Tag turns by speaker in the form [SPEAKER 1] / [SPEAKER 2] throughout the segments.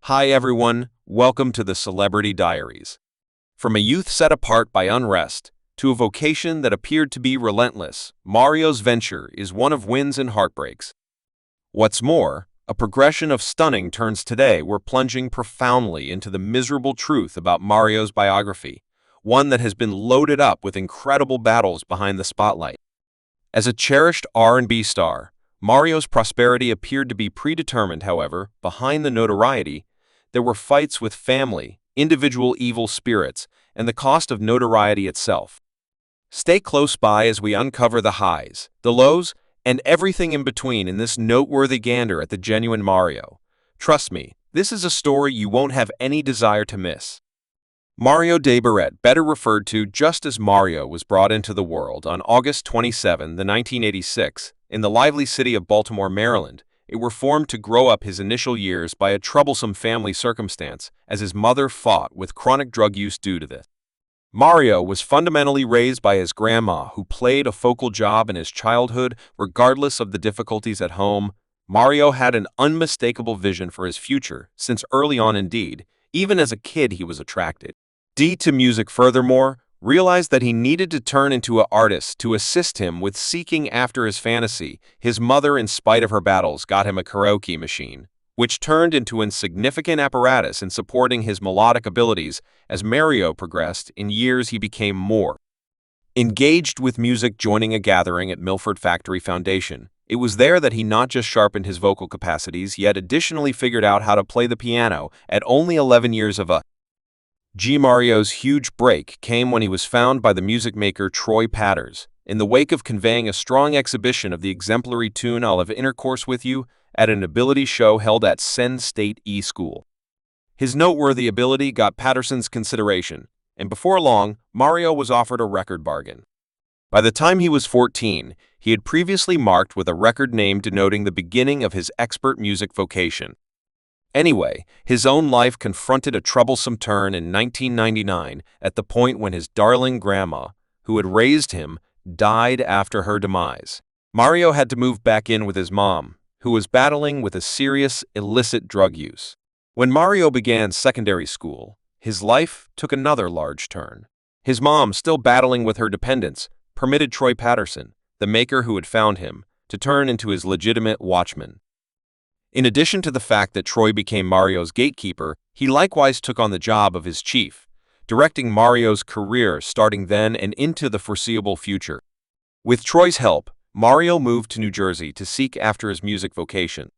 [SPEAKER 1] Hi everyone, welcome to the Celebrity Diaries. From a youth set apart by unrest to a vocation that appeared to be relentless, Mario's venture is one of wins and heartbreaks. What's more, a progression of stunning turns today we're plunging profoundly into the miserable truth about Mario's biography, one that has been loaded up with incredible battles behind the spotlight. As a cherished R&B star, Mario's prosperity appeared to be predetermined. However, behind the notoriety, there were fights with family, individual evil spirits, and the cost of notoriety itself. Stay close by as we uncover the highs, the lows, and everything in between in this noteworthy gander at the genuine Mario. Trust me, this is a story you won't have any desire to miss. Mario de Barret, better referred to just as Mario, was brought into the world on August 27, 1986, in the lively city of Baltimore, Maryland. It were formed to grow up his initial years by a troublesome family circumstance, as his mother fought with chronic drug use due to this. Mario was fundamentally raised by his grandma, who played a focal job in his childhood regardless of the difficulties at home. Mario had an unmistakable vision for his future, since early on indeed, even as a kid he was attracted to music. Furthermore, realized that he needed to turn into an artist to assist him with seeking after his fantasy. His mother, in spite of her battles, got him a karaoke machine, which turned into an insignificant apparatus in supporting his melodic abilities. As Mario progressed in years, he became more engaged with music, joining a gathering at Milford Factory Foundation. It was there that he not just sharpened his vocal capacities, yet additionally figured out how to play the piano at only 11 years of age. Mario's huge break came when he was found by the music maker Troy Patters, in the wake of conveying a strong exhibition of the exemplary tune "I'll Have Intercourse With You" at an ability show held at Senn State E-School. His noteworthy ability got Patterson's consideration, and before long, Mario was offered a record bargain. By the time he was 14, he had previously marked with a record name denoting the beginning of his expert music vocation. Anyway, his own life confronted a troublesome turn in 1999 at the point when his darling grandma, who had raised him, died after her demise. Mario had to move back in with his mom, who was battling with a serious illicit drug use. When Mario began secondary school, his life took another large turn. His mom, still battling with her dependence, permitted Troy Patterson, the maker who had found him, to turn into his legitimate watchman. In addition to the fact that Troy became Mario's gatekeeper, he likewise took on the job of his chief, directing Mario's career starting then and into the foreseeable future. With Troy's help, Mario moved to New Jersey to seek after his music vocation.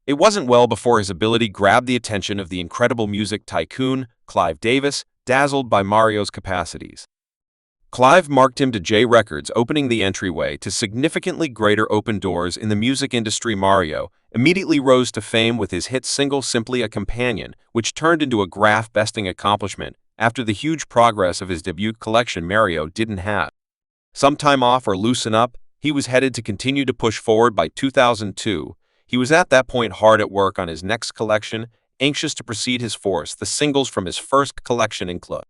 [SPEAKER 1] It wasn't well before his ability grabbed the attention of the incredible music tycoon, Clive Davis, dazzled by Mario's capacities. Clive marked him to J Records, opening the entryway to significantly greater open doors in the music industry. Mario immediately rose to fame with his hit single "Simply a Companion," which turned into a graph-besting accomplishment after the huge progress of his debut collection. Mario didn't have some time off or loosen up. He was headed to continue to push forward. By 2002, he was at that point hard at work on his next collection, anxious to proceed his force. The singles from his first collection include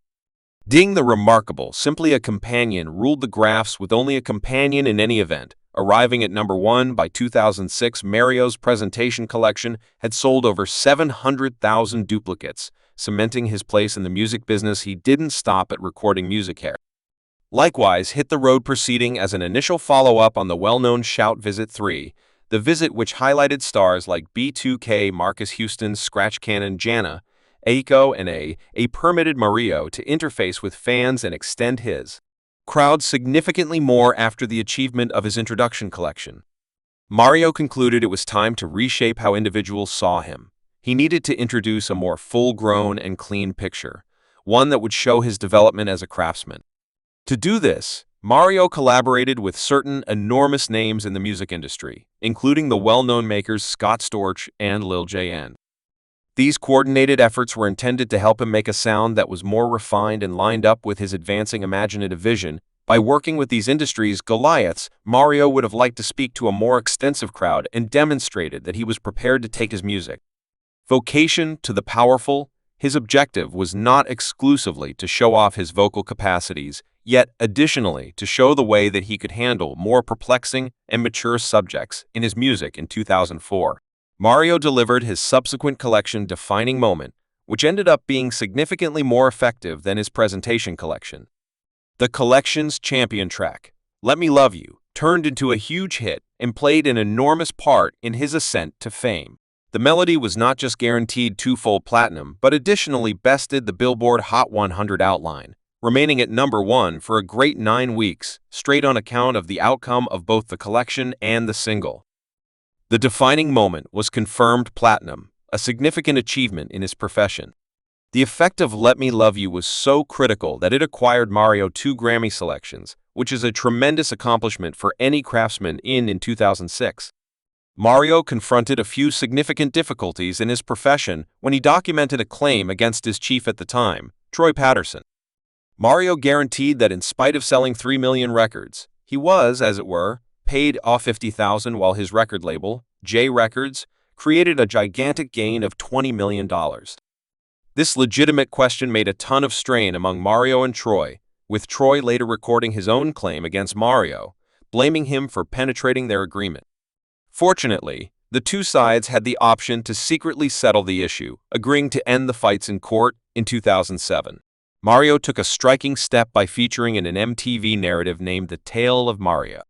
[SPEAKER 1] the remarkable "Simply a Companion" ruled the graphs with only a companion in any event, arriving at number 1 by 2006. Mario's presentation collection had sold over 700,000 duplicates, cementing his place in the music business. He didn't stop at recording music here. Likewise, hit the road, proceeding as an initial follow-up on the well-known Shout Visit 3, the visit which highlighted stars like B2K, Marcus Houston, Scratch Cannon, Jana, Aiko, and A permitted Mario to interface with fans and extend his crowd significantly more. After the achievement of his introduction collection, Mario concluded it was time to reshape how individuals saw him. He needed to introduce a more full-grown and clean picture, one that would show his development as a craftsman. To do this, Mario collaborated with certain enormous names in the music industry, including the well-known makers Scott Storch and Lil Jon. These coordinated efforts were intended to help him make a sound that was more refined and lined up with his advancing imaginative vision. By working with these industry's Goliaths, Mario would have liked to speak to a more extensive crowd and demonstrated that he was prepared to take his music vocation to the powerful. His objective was not exclusively to show off his vocal capacities, yet additionally to show the way that he could handle more perplexing and mature subjects in his music. In 2004, Mario delivered his subsequent collection defining moment, which ended up being significantly more effective than his presentation collection. The collection's champion track, Let Me Love You, turned into a huge hit and played an enormous part in his ascent to fame. The melody was not just guaranteed twofold platinum, but additionally bested the Billboard Hot 100 outline, remaining at #1 for a great 9 weeks, straight on account of the outcome of both the collection and the single. The defining moment was confirmed platinum, a significant achievement in his profession. The effect of Let Me Love You was so critical that it acquired Mario 2 Grammy selections, which is a tremendous accomplishment for any craftsman in 2006. Mario confronted a few significant difficulties in his profession when he documented a claim against his chief at the time, Troy Patterson. Mario guaranteed that in spite of selling 3 million records, he was, as it were, paid off $50,000 while his record label, J Records, created a gigantic gain of $20 million. This legitimate question made a ton of strain among Mario and Troy, with Troy later recording his own claim against Mario, blaming him for penetrating their agreement. Fortunately, the two sides had the option to secretly settle the issue, agreeing to end the fights in court in 2007. Mario took a striking step by featuring in an MTV narrative named The Tale of Mario.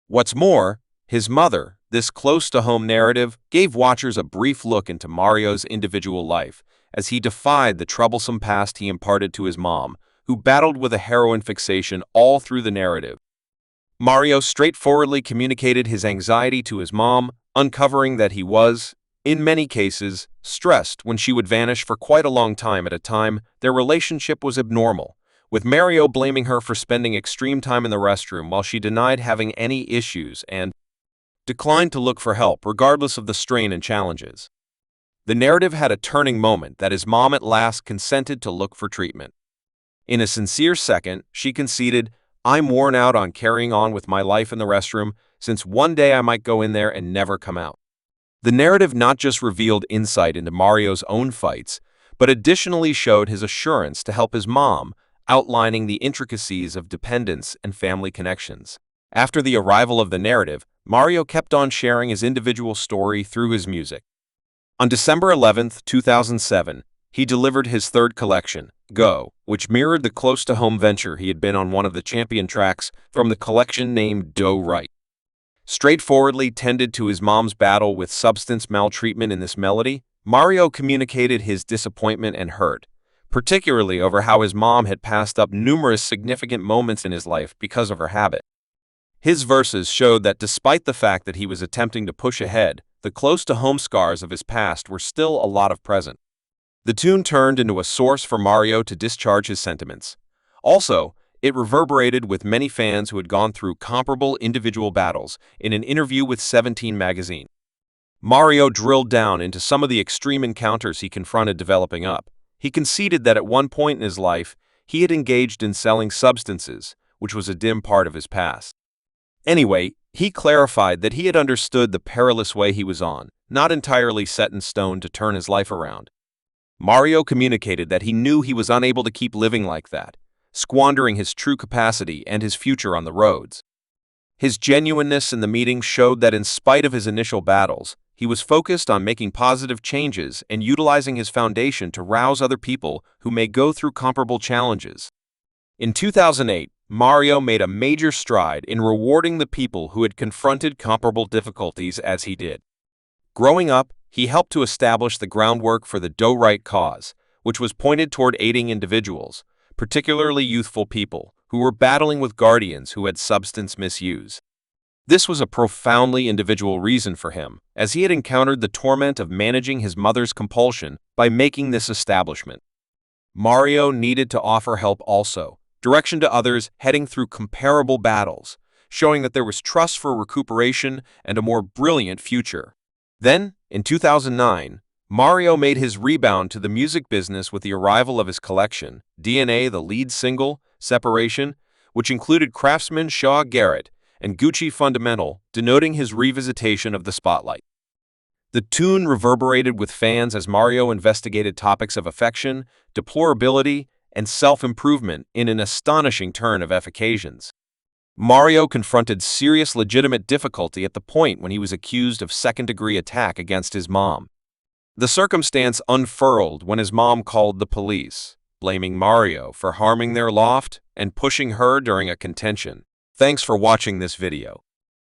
[SPEAKER 1] What's more, his mother, this close-to-home narrative, gave watchers a brief look into Mario's individual life, as he defied the troublesome past he imparted to his mom, who battled with a heroin fixation all through the narrative. Mario straightforwardly communicated his anxiety to his mom, uncovering that he was, in many cases, stressed when she would vanish for quite a long time at a time. Their relationship was abnormal, with Mario blaming her for spending extreme time in the restroom while she denied having any issues and declined to look for help regardless of the strain and challenges. The narrative had a turning moment that his mom at last consented to look for treatment. In a sincere second, she conceded, "I'm worn out on carrying on with my life in the restroom, since one day I might go in there and never come out." The narrative not just revealed insight into Mario's own fights, but additionally showed his assurance to help his mom, outlining the intricacies of dependence and family connections. After the arrival of the narrative, Mario kept on sharing his individual story through his music. On December 11, 2007, he delivered his third collection, Go, which mirrored the close-to-home venture he had been on one of the champion tracks from the collection named Do Right. Straightforwardly tended to his mom's battle with substance maltreatment in this melody, Mario communicated his disappointment and hurt, particularly over how his mom had passed up numerous significant moments in his life because of her habit. His verses showed that despite the fact that he was attempting to push ahead, the close-to-home scars of his past were still a lot of present. The tune turned into a source for Mario to discharge his sentiments. Also, it reverberated with many fans who had gone through comparable individual battles. In an interview with 17 magazine, Mario drilled down into some of the extreme encounters he confronted developing up. He conceded that at one point in his life, he had engaged in selling substances, which was a dim part of his past. Anyway, he clarified that he had understood the perilous way he was on, not entirely set in stone to turn his life around. Mario communicated that he knew he was unable to keep living like that, squandering his true capacity and his future on the roads. His genuineness in the meeting showed that in spite of his initial battles, he was focused on making positive changes and utilizing his foundation to rouse other people who may go through comparable challenges. In 2008, Mario made a major stride in rewarding the people who had confronted comparable difficulties as he did. Growing up, he helped to establish the groundwork for the Do Right cause, which was pointed toward aiding individuals, particularly youthful people, who were battling with guardians who had substance misuse. This was a profoundly individual reason for him, as he had encountered the torment of managing his mother's compulsion by making this establishment. Mario needed to offer help also, direction to others heading through comparable battles, showing that there was trust for recuperation and a more brilliant future. Then, in 2009, Mario made his rebound to the music business with the arrival of his collection, DNA, the lead single, Separation, which included Craftsman Shaw Garrett and Gucci Fundamental, denoting his revisitation of the spotlight. The tune reverberated with fans as Mario investigated topics of affection, deplorability, and self-improvement in an astonishing turn of occasions. Mario confronted serious legitimate difficulty at the point when he was accused of second-degree attack against his mom. The circumstance unfurled when his mom called the police, blaming Mario for harming their loft and pushing her during a contention. Thanks for watching this video.